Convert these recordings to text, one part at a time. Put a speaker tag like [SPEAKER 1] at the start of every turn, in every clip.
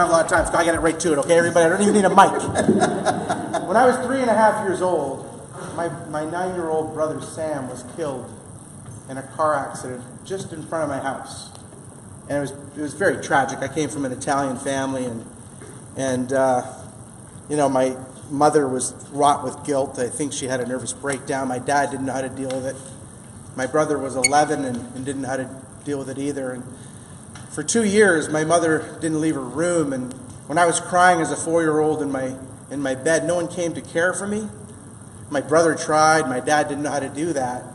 [SPEAKER 1] have a lot of time, so I get it right to it, okay, everybody? I don't even need a mic. When I was 3.5 years old, my 9-year-old brother Sam was killed in a car accident just in front of my house. And it was very tragic. I came from an Italian family, and my mother was wrought with guilt. I think she had a nervous breakdown. My dad didn't know how to deal with it. My brother was 11 and didn't know how to deal with it either. And for 2 years, my mother didn't leave her room. And when I was crying as a 4-year-old in my bed, no one came to care for me. My brother tried. My dad didn't know how to do that.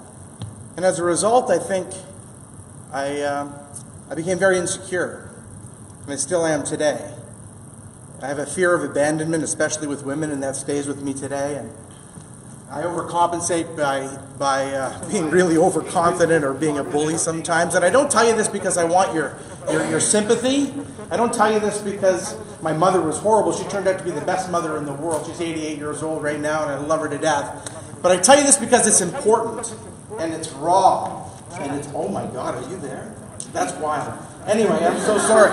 [SPEAKER 1] And as a result, I think I became very insecure. And I still am today. I have a fear of abandonment, especially with women, and that stays with me today. And I overcompensate by being really overconfident or being a bully sometimes. And I don't tell you this because I want your sympathy. I don't tell you this because my mother was horrible. She turned out to be the best mother in the world. She's 88 years old right now, and I love her to death. But I tell you this because it's important, and it's raw, and it's, oh my God, are you there? That's wild. Anyway, I'm so sorry.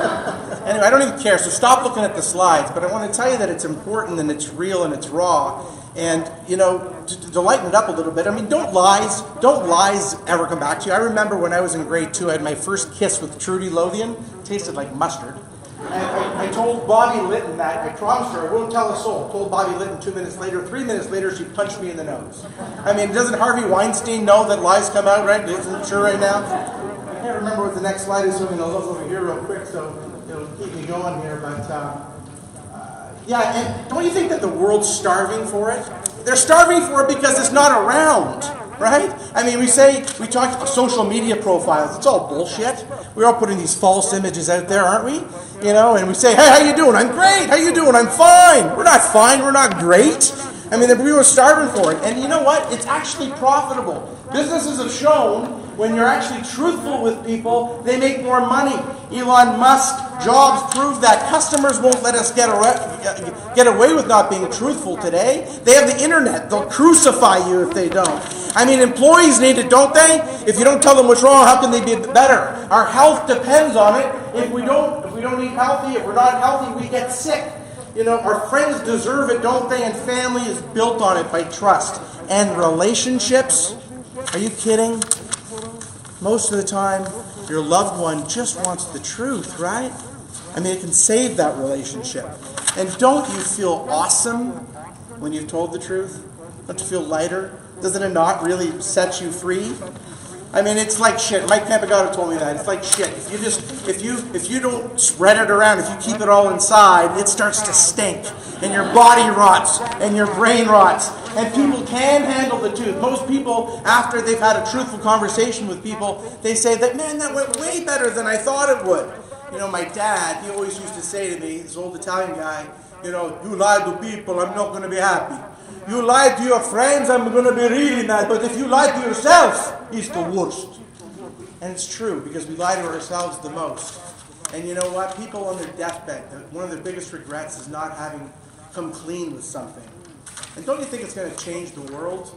[SPEAKER 1] Anyway, I don't even care, so stop looking at the slides. But I want to tell you that it's important, and it's real, and it's raw. And, to lighten it up a little bit, don't lies ever come back to you. I remember when I was in grade 2, I had my first kiss with Trudy Lothian. It tasted like mustard. And I told Bobby Litton that, I promised her, I won't tell a soul. I told Bobby Litton 2 minutes later, 3 minutes later, she punched me in the nose. Doesn't Harvey Weinstein know that lies come out, right? Isn't it true right now? I can't remember what the next slide is, so I'm going to look over here real quick, so it'll keep me going here. But and don't you think that the world's starving for it? They're starving for it because it's not around, right? We talk social media profiles. It's all bullshit. We're all putting these false images out there, aren't we? And we say, hey, how you doing? I'm great. How you doing? I'm fine. We're not fine. We're not great. We were starving for it. And you know what? It's actually profitable. Businesses have shown when you're actually truthful with people, they make more money. Elon Musk, Jobs prove that. Customers won't let us get away with not being truthful today. They have the internet. They'll crucify you if they don't. Employees need it, don't they? If you don't tell them what's wrong, how can they be better? Our health depends on it. If we don't eat healthy, if we're not healthy, we get sick. Our friends deserve it, don't they? And family is built on it by trust. And relationships, are you kidding? Most of the time, your loved one just wants the truth, right? It can save that relationship. And don't you feel awesome when you've told the truth? Don't you feel lighter? Doesn't it not really set you free? It's like shit. Mike Campagotto told me that. It's like shit. If you don't spread it around, if you keep it all inside, it starts to stink. And your body rots, and your brain rots. And people can handle the truth. Most people, after they've had a truthful conversation with people, they say that, man, that went way better than I thought it would. My dad, he always used to say to me, this old Italian guy, you lie to people, I'm not going to be happy. You lie to your friends, I'm going to be really mad. But if you lie to yourself, it's the worst. And it's true, because we lie to ourselves the most. And you know what? People on their deathbed, one of their biggest regrets is not having come clean with something. And don't you think it's going to change the world?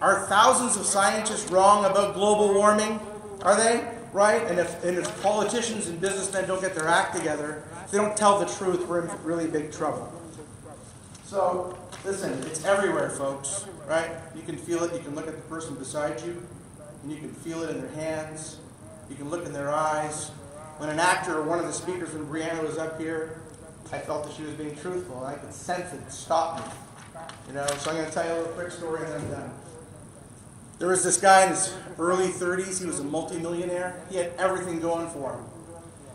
[SPEAKER 1] Are thousands of scientists wrong about global warming? Are they? Right? And if politicians and businessmen don't get their act together, if they don't tell the truth, we're in really big trouble. So, listen, it's everywhere, folks, right? You can feel it. You can look at the person beside you, and you can feel it in their hands. You can look in their eyes. When an actor or one of the speakers, when Brianna was up here, I felt that she was being truthful, and I could sense it stop me. So I'm going to tell you a little quick story, and then I'm done. There was this guy in his early 30s. He was a multimillionaire. He had everything going for him.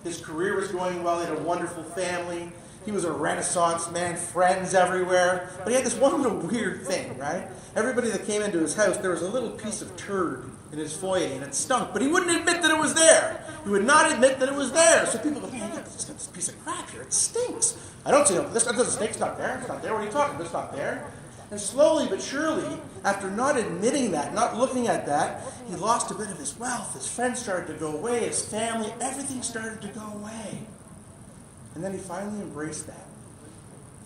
[SPEAKER 1] His career was going well. He had a wonderful family. He was a Renaissance man, friends everywhere. But he had this one little weird thing, right? Everybody that came into his house, there was a little piece of turd in his foyer, and it stunk. But he wouldn't admit that it was there. He would not admit that it was there. So people go, man, he's got this piece of crap here. It stinks. I don't see no, this doesn't stink. It's not there. It's not there. What are you talking about? It's not there. And slowly but surely, after not admitting that, not looking at that, he lost a bit of his wealth. His friends started to go away. His family, everything started to go away. And then he finally embraced that.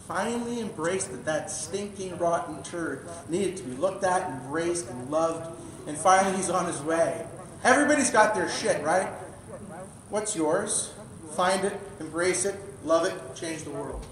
[SPEAKER 1] Finally embraced that stinking, rotten turd needed to be looked at, embraced, and loved. And finally he's on his way. Everybody's got their shit, right? What's yours? find it, embrace it, love it, change the world.